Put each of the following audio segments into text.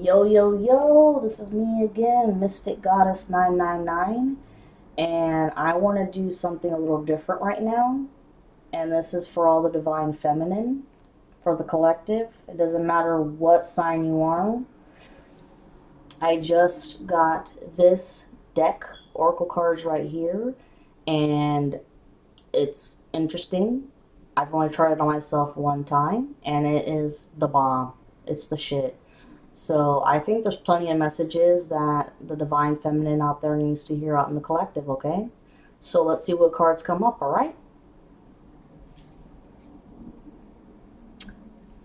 Yo, yo, yo, this is me again, Mystic Goddess 999, and I want to do something a little different right now, and this is for all the Divine Feminine, for the collective. It doesn't matter what sign you are. I just got this deck, Oracle cards right here, and it's interesting. I've only tried it on myself one time, and it is the bomb. It's the shit. So I think there's plenty of messages that the Divine Feminine out there needs to hear out in the collective, okay? So let's see what cards come up, alright?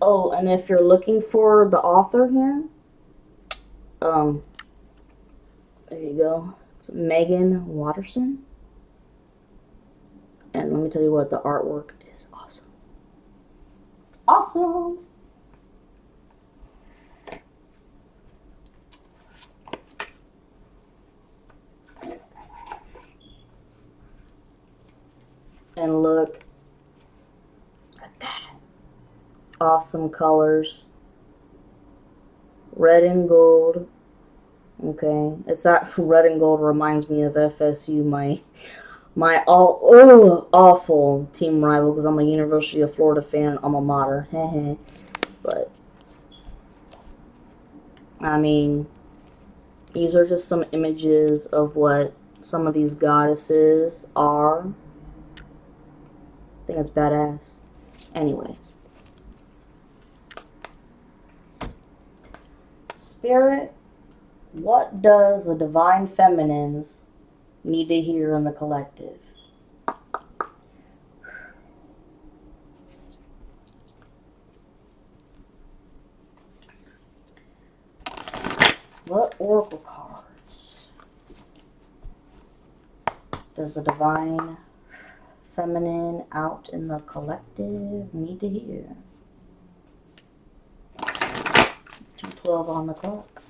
Oh, and if you're looking for the author here, um, there you go. It's Megan Watterson. And let me tell you what, the artwork is awesome. Awesome! And look at that. Awesome colors. Red and gold. Okay. It's that red and gold reminds me of FSU, my awful team rival, because I'm a University of Florida fan, alma mater. But I mean, these are just some images of what some of these goddesses are. I think it's badass. Anyway, Spirit, what does the Divine Feminines need to hear in the collective? What Oracle cards does the Divine Feminine out in the collective need to hear? 212 on the clock.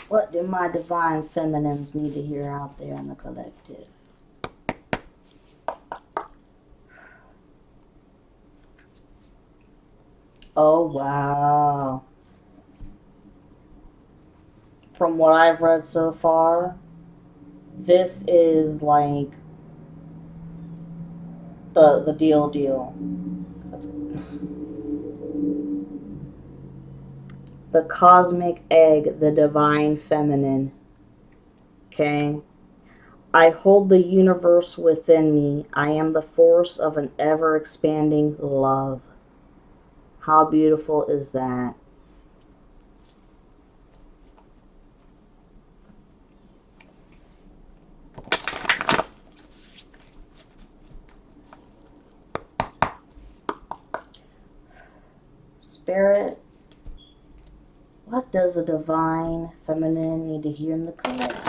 What do my Divine Feminines need to hear out there in the collective? Oh, wow. From what I've read so far, this is like the deal. The cosmic egg, the Divine Feminine. Okay? I hold the universe within me. I am the force of an ever-expanding love. How beautiful is that? Spirit, what does the Divine Feminine need to hear in the collective?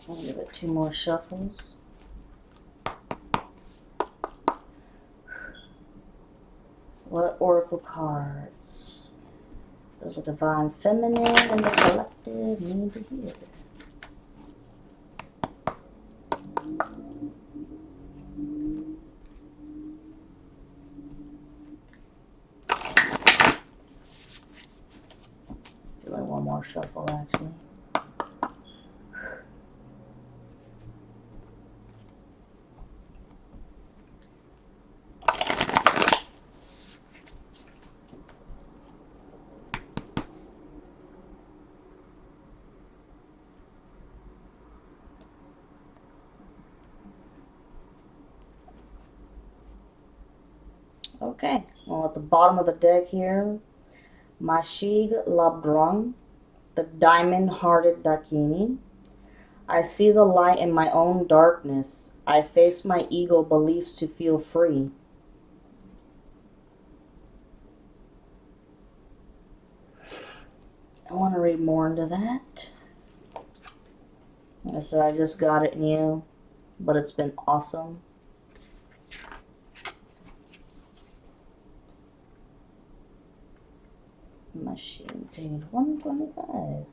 I'll give it 2 more shuffles. What Oracle cards does the Divine Feminine and the collective need to hear? Do like 1 more shuffle, actually. Okay, well, at the bottom of the deck here, Mashig Labdrung, the diamond-hearted Dakini. I see the light in my own darkness. I face my ego beliefs to feel free. I want to read more into that. Like I said, I just got it new, but it's been awesome. Machine, page 125.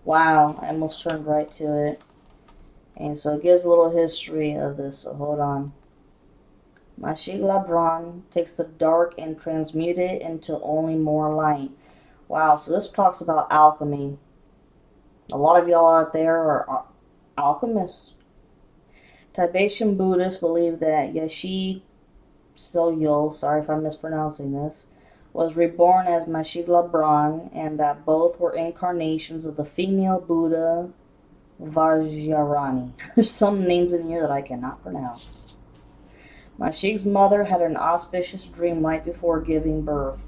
Wow, I almost turned right to it. And so it gives a little history of this, so hold on. Machig Labran takes the dark and transmute it into only more light. Wow, so this talks about alchemy. A lot of y'all out there are alchemists. Tibetan Buddhists believe that Yashi Soyo, sorry if I'm mispronouncing this, was reborn as Machig Labran, and that both were incarnations of the female Buddha Vajrayani. There's some names in here that I cannot pronounce. Mashig's mother had an auspicious dream right before giving birth.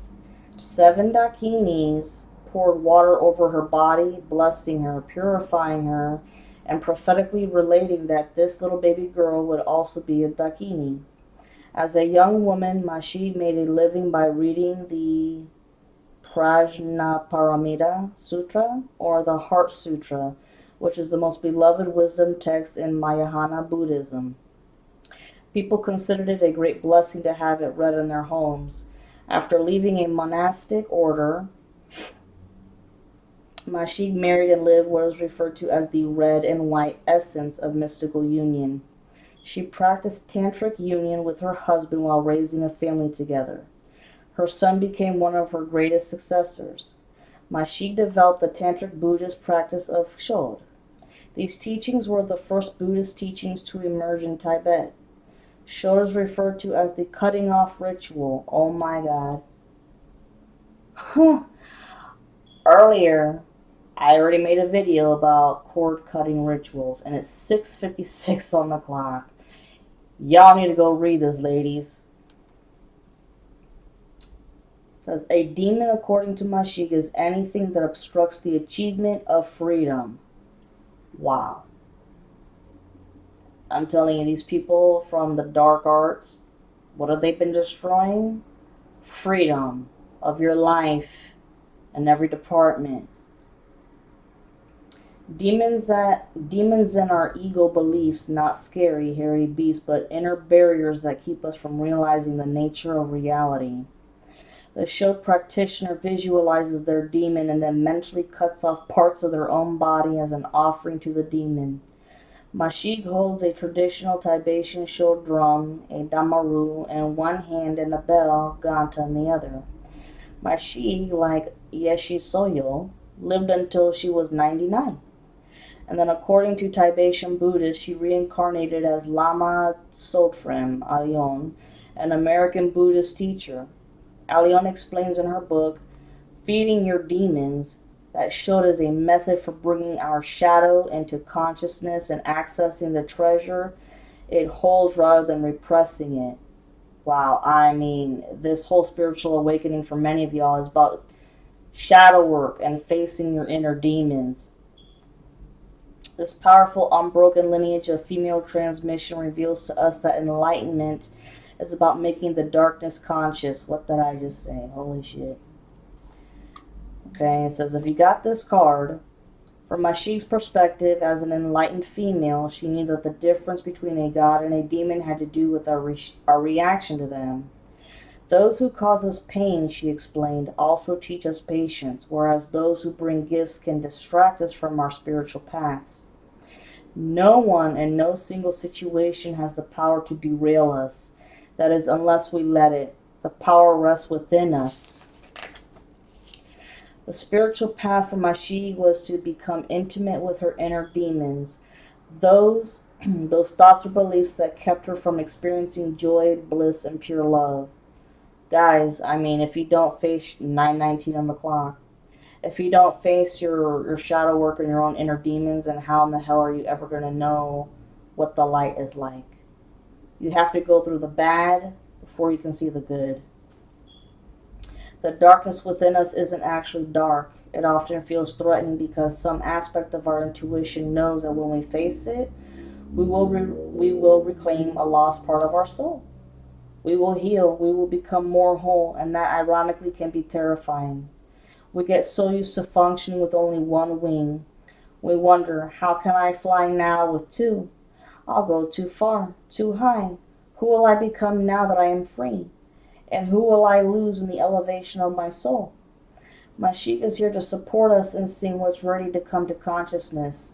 7 Dakinis poured water over her body, blessing her, purifying her, and prophetically relating that this little baby girl would also be a Dakini. As a young woman, Mashig made a living by reading the Prajnaparamita Sutra, or the Heart Sutra, which is the most beloved wisdom text in Mahayana Buddhism. People considered it a great blessing to have it read in their homes. After leaving a monastic order, Mashig married and lived what is referred to as the red and white essence of mystical union. She practiced tantric union with her husband while raising a family together. Her son became one of her greatest successors. Mashig developed the tantric Buddhist practice of Shod. These teachings were the first Buddhist teachings to emerge in Tibet. Shod is referred to as the cutting off ritual. Oh my god. Earlier, I already made a video about cord cutting rituals, and it's 6:56 on the clock. Y'all need to go read this, ladies. It says, a demon, according to Mashig, is anything that obstructs the achievement of freedom. Wow. I'm telling you, these people from the dark arts, what have they been destroying? Freedom of your life in every department. Demons in our ego beliefs, not scary, hairy beasts, but inner barriers that keep us from realizing the nature of reality. The Shod practitioner visualizes their demon and then mentally cuts off parts of their own body as an offering to the demon. Mashig holds a traditional Tibetan Shod drum, a damaru, in one hand and a bell, ganta, in the other. Mashig, like Yeshi Soyo, lived until she was 99. And then according to Tibetan Buddhists, she reincarnated as Lama Tsotrem Alyon, an American Buddhist teacher. Alyon explains in her book, Feeding Your Demons, that Shod is a method for bringing our shadow into consciousness and accessing the treasure it holds rather than repressing it. Wow, I mean, this whole spiritual awakening for many of y'all is about shadow work and facing your inner demons. This powerful, unbroken lineage of female transmission reveals to us that enlightenment is about making the darkness conscious. What did I just say? Holy shit. Okay, it says, if you got this card, from Mashig's perspective, as an enlightened female, she knew that the difference between a god and a demon had to do with our reaction to them. Those who cause us pain, she explained, also teach us patience, whereas those who bring gifts can distract us from our spiritual paths. No one and no single situation has the power to derail us. That is, unless we let it. The power rests within us. The spiritual path for Mashig was to become intimate with her inner demons, those thoughts or beliefs that kept her from experiencing joy, bliss, and pure love. Guys, I mean, if you don't face 9:19 on the clock, if you don't face your shadow work and your own inner demons, and how in the hell are you ever going to know what the light is like? You have to go through the bad before you can see the good. The darkness within us isn't actually dark. It often feels threatening because some aspect of our intuition knows that when we face it, we will reclaim a lost part of our soul. We will heal, we will become more whole, and that ironically can be terrifying. We get so used to functioning with only one wing. We wonder, how can I fly now with two? I'll go too far, too high. Who will I become now that I am free? And who will I lose in the elevation of my soul? Mashika's here to support us in seeing what's ready to come to consciousness.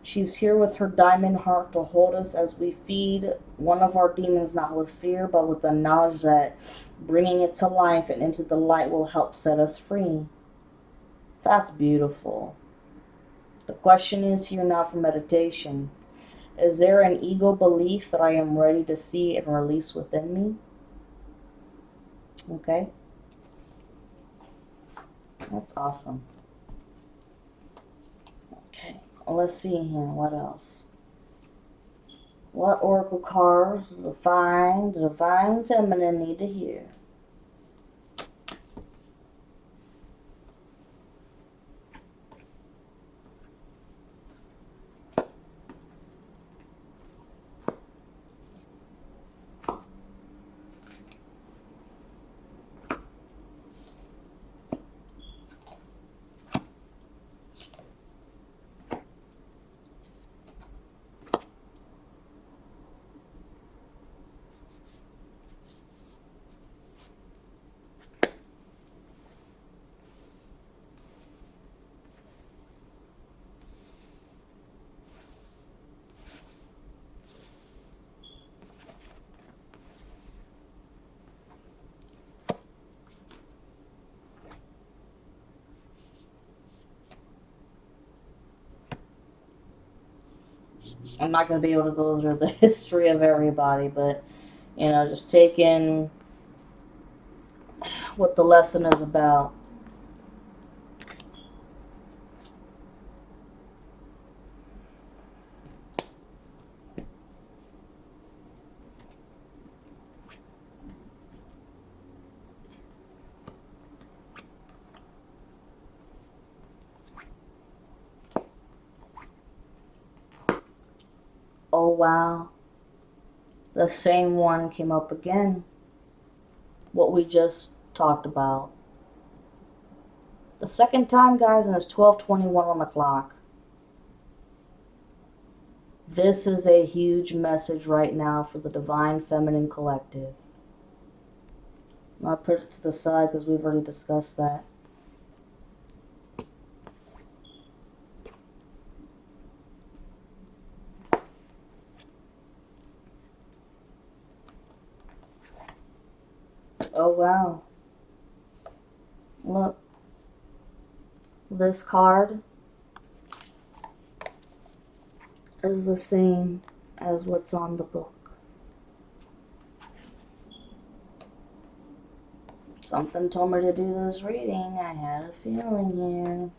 She's here with her diamond heart to hold us as we feed one of our demons, not with fear, but with the knowledge that bringing it to life and into the light will help set us free. That's beautiful. The question is here now for meditation. Is there an ego belief that I am ready to see and release within me? Okay. That's awesome. Okay. Well, let's see here. What else? What oracle cards does the divine feminine need to hear? I'm not going to be able to go through the history of everybody, but, just take in what the lesson is about. Oh, wow. The same one came up again. What we just talked about. The second time, guys, and it's 12:21 on the clock. This is a huge message right now for the Divine Feminine Collective. I'll put it to the side because we've already discussed that. Oh, wow. Look. This card is the same as what's on the book. Something told me to do this reading. I had a feeling here.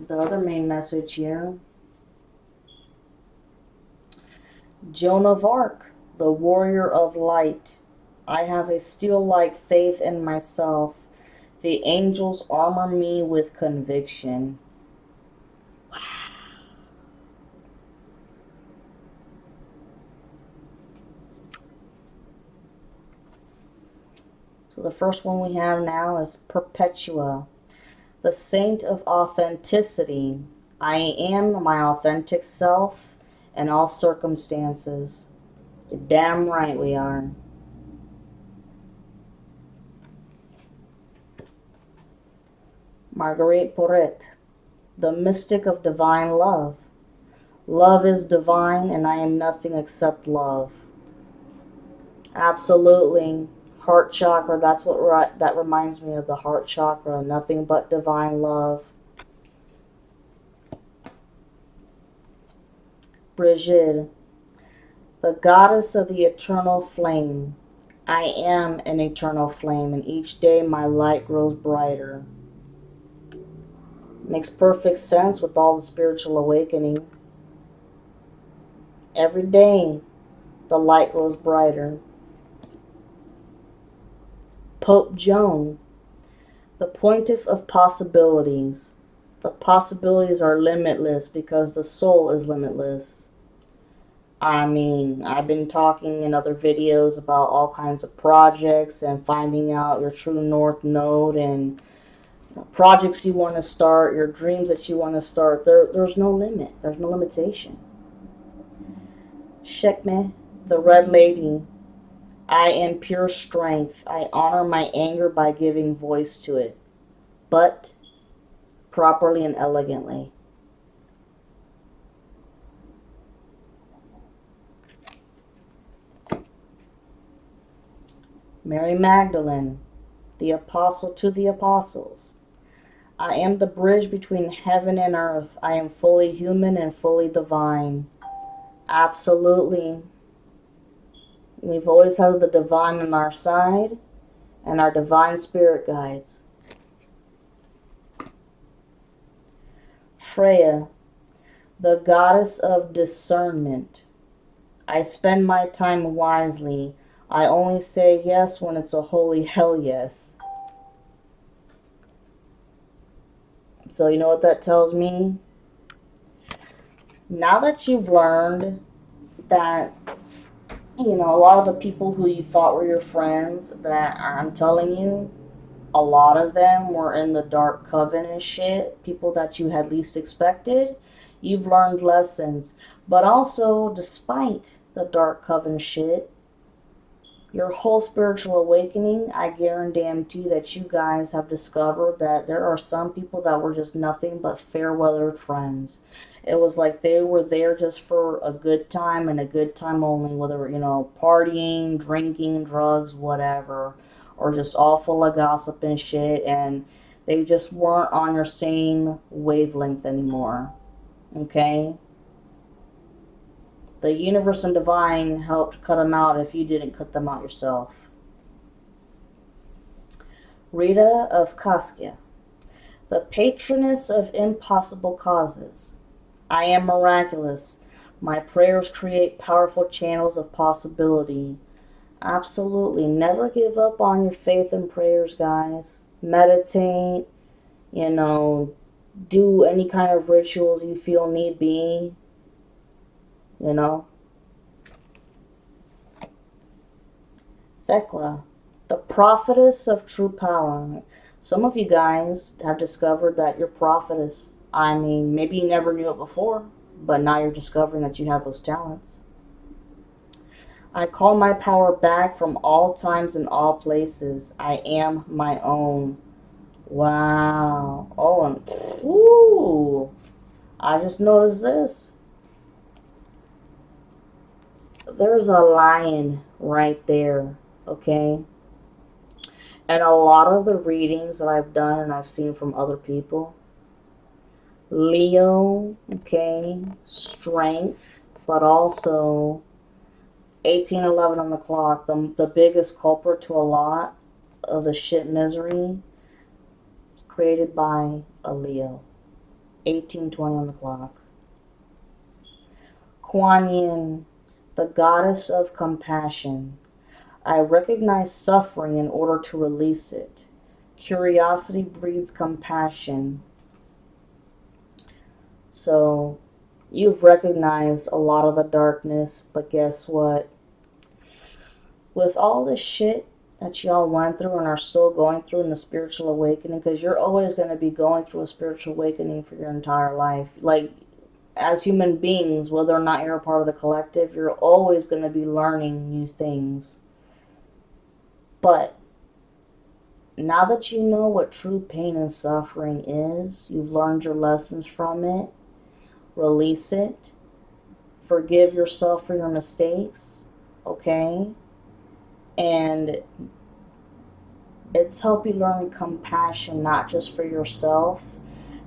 The other main message here. Joan of Arc, the warrior of light. I have a steel-like faith in myself. The angels armor me with conviction. So the first one we have now is Perpetua, the saint of authenticity. I am my authentic self in all circumstances. You're damn right we are. Marguerite Porete, the mystic of divine love. Love is divine and I am nothing except love. Absolutely. Heart chakra, that's what that reminds me of, the heart chakra. Nothing but divine love. Brigitte, the goddess of the eternal flame. I am an eternal flame, and each day my light grows brighter. Makes perfect sense with all the spiritual awakening. Every day, the light grows brighter. Pope Joan, the pontiff of possibilities. The possibilities are limitless because the soul is limitless. I mean, I've been talking in other videos about all kinds of projects and finding out your true north node and projects you want to start, your dreams that you want to start. There's no limit. There's no limitation. Shekme, the Red Lady. I am pure strength. I honor my anger by giving voice to it, but properly and elegantly. Mary Magdalene, the apostle to the apostles. I am the bridge between heaven and earth. I am fully human and fully divine. Absolutely. We've always had the divine on our side and our divine spirit guides. Freya, the goddess of discernment. I spend my time wisely. I only say yes when it's a holy hell yes. So you know what that tells me? Now that you've learned that, you know, a lot of the people who you thought were your friends, that I'm telling you, a lot of them were in the dark coven and shit, people that you had least expected. You've learned lessons. But also, despite the dark coven shit, your whole spiritual awakening, I guarantee that you guys have discovered that there are some people that were just nothing but fair-weathered friends. It was like they were there just for a good time and a good time only, whether, you know, partying, drinking, drugs, whatever, or just all full of gossip and shit, and they just weren't on your same wavelength anymore. Okay? The universe and divine helped cut them out if you didn't cut them out yourself. Rita of Cascia, the patroness of impossible causes. I am miraculous. My prayers create powerful channels of possibility. Absolutely. Never give up on your faith and prayers, guys. Meditate, you know, do any kind of rituals you feel need be. You know? Thecla, the prophetess of true power. Some of you guys have discovered that you're prophetess. I mean, maybe you never knew it before, but now you're discovering that you have those talents. I call my power back from all times and all places. I am my own. Wow. Oh, and ooh, I just noticed this. There's a lion right there, okay? And a lot of the readings that I've done and I've seen from other people, Leo, okay, strength, but also 1811 on the clock, the biggest culprit to a lot of the shit misery is created by a Leo. 1820 on the clock. Kuan Yin, the goddess of compassion. I recognize suffering in order to release it. Curiosity breeds compassion. So, you've recognized a lot of the darkness, but guess what? With all this shit that y'all went through and are still going through in the spiritual awakening, because you're always going to be going through a spiritual awakening for your entire life. Like, as human beings, whether or not you're a part of the collective, you're always going to be learning new things. But now that you know what true pain and suffering is, you've learned your lessons from it, release it, forgive yourself for your mistakes, okay? And it's helped you learn compassion, not just for yourself,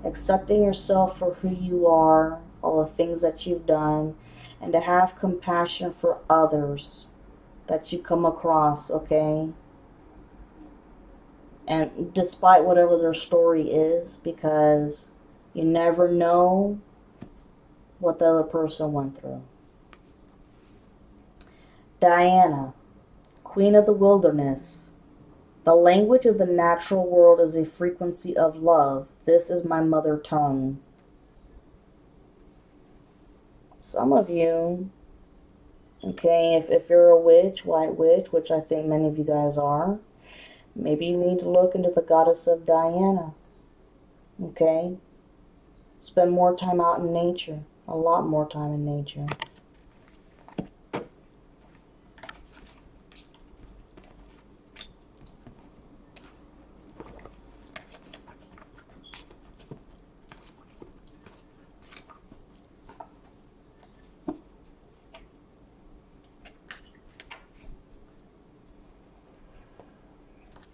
accepting yourself for who you are, all the things that you've done, and to have compassion for others that you come across, okay? And despite whatever their story is, because you never know what the other person went through. Diana, Queen of the Wilderness. The language of the natural world is a frequency of love. This is my mother tongue. Some of you, okay, if you're a witch, white witch, which I think many of you guys are, maybe you need to look into the goddess of Diana. Okay? Spend more time out in nature. A lot more time in nature.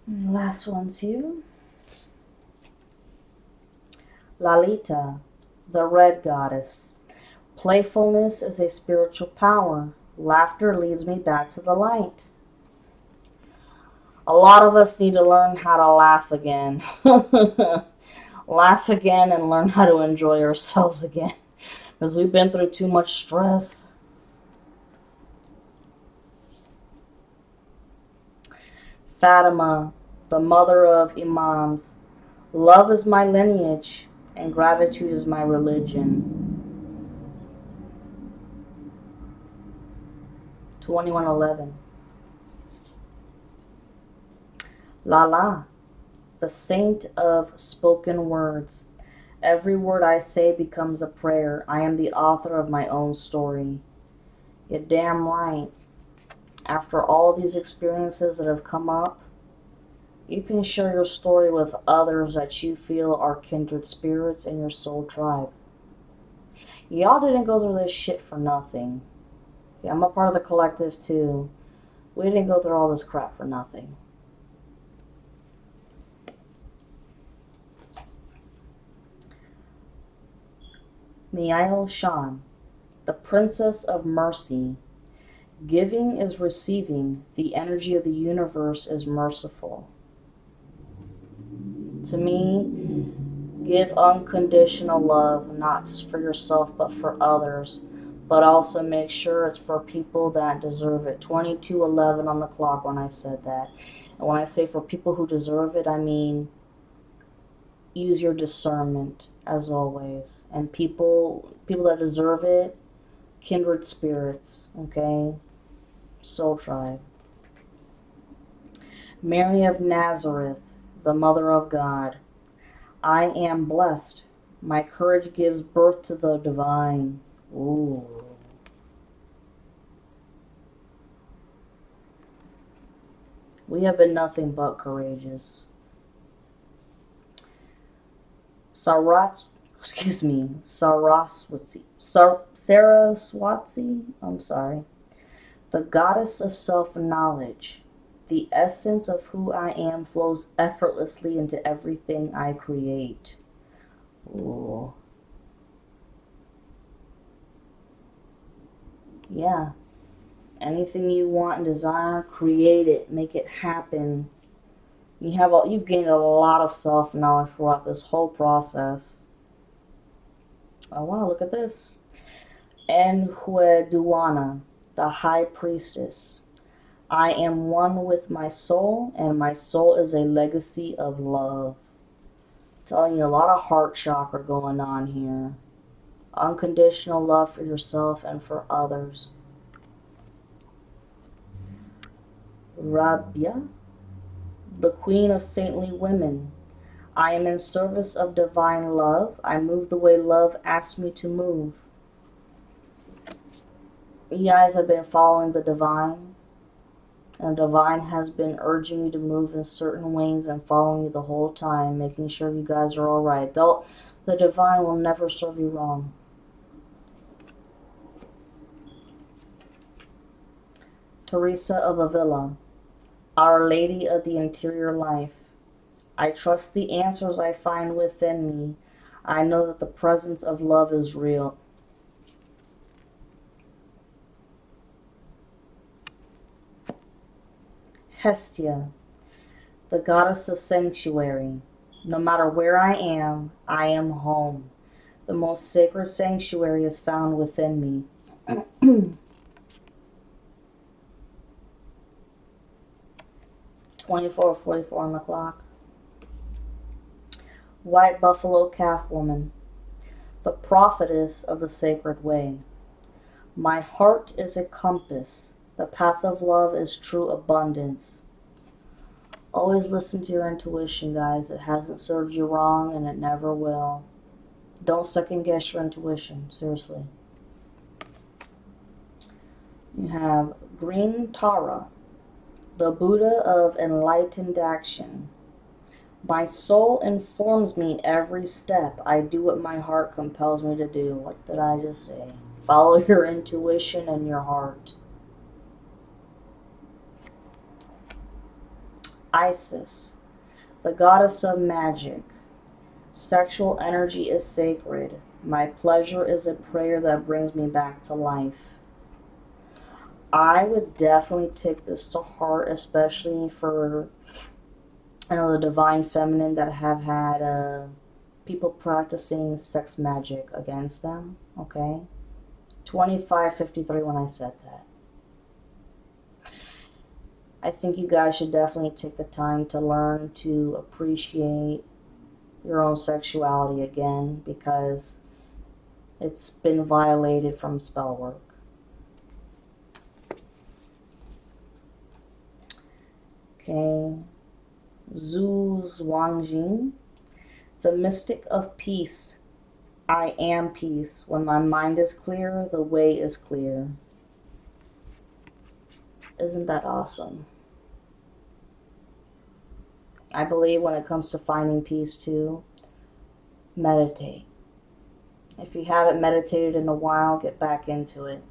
And last one's here. Lalita, the red goddess. Playfulness is a spiritual power. Laughter leads me back to the light. A lot of us need to learn how to laugh again. Laugh again and learn how to enjoy ourselves again. Because we've been through too much stress. Fatima, the mother of Imams. Love is my lineage, and gratitude is my religion. 2111. Lala, the saint of spoken words. Every word I say becomes a prayer. I am the author of my own story. You're damn right. After all these experiences that have come up, you can share your story with others that you feel are kindred spirits in your soul tribe. Y'all didn't go through this shit for nothing. Yeah, I'm a part of the collective too. We didn't go through all this crap for nothing. Miail Shan, the Princess of Mercy. Giving is receiving. The energy of the universe is merciful. To me, give unconditional love, not just for yourself, but for others. But also make sure it's for people that deserve it. 22:11 on the clock when I said that. And when I say for people who deserve it, I mean use your discernment, as always. And people that deserve it, kindred spirits, okay? Soul tribe. Mary of Nazareth, the Mother of God. I am blessed. My courage gives birth to the divine. Ooh. We have been nothing but courageous. Saraswati, I'm sorry. The goddess of self-knowledge. The essence of who I am flows effortlessly into everything I create. Ooh. Yeah. Anything you want and desire, create it, make it happen. You've gained a lot of self-knowledge throughout this whole process. Oh wow, look at this. Enhueduana, the high priestess. I am one with my soul, and my soul is a legacy of love. I'm telling you, a lot of heart chakra going on here. Unconditional love for yourself and for others. Rabia, the queen of saintly women. I am in service of divine love. I move the way love asks me to move. You guys have been following the divine, and the divine has been urging you to move in certain ways and following you the whole time, making sure you guys are alright. The divine will never serve you wrong. Teresa of Avila, Our Lady of the Interior Life. I trust the answers I find within me. I know that the presence of love is real. Hestia, the goddess of sanctuary. No matter where I am home. The most sacred sanctuary is found within me. 24:44 on the clock. White buffalo calf woman, the prophetess of the sacred way. My heart is a compass. The path of love is true abundance. Always listen to your intuition, guys. It hasn't served you wrong and it never will. Don't second guess your intuition, seriously. You have Green Tara, the Buddha of enlightened action. My soul informs me every step. I do what my heart compels me to do. What did I just say? Follow your intuition and your heart. Isis, the goddess of magic. Sexual energy is sacred. My pleasure is a prayer that brings me back to life. I would definitely take this to heart, especially for the divine feminine that have had people practicing sex magic against them. Okay, 2553 when I said that. I think you guys should definitely take the time to learn to appreciate your own sexuality again, because it's been violated from spell work. Okay, Zhu Zhuangjing, the mystic of peace. I am peace. When my mind is clear, the way is clear. Isn't that awesome? I believe when it comes to finding peace too, meditate. If you haven't meditated in a while, get back into it.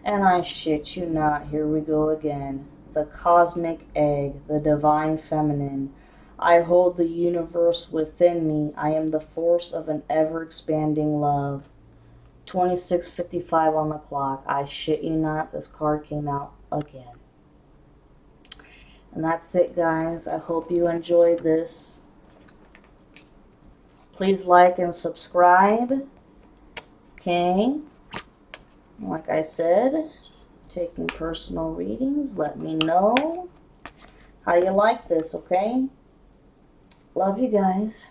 And I shit you not, here we go again. The cosmic egg, the divine feminine. I hold the universe within me. I am the force of an ever-expanding love. 26:55 on the clock. I shit you not, this card came out again. And that's it, guys. I hope you enjoyed this. Please like and subscribe. Okay. Like I said, taking personal readings. Let me know how you like this, okay? Love you guys.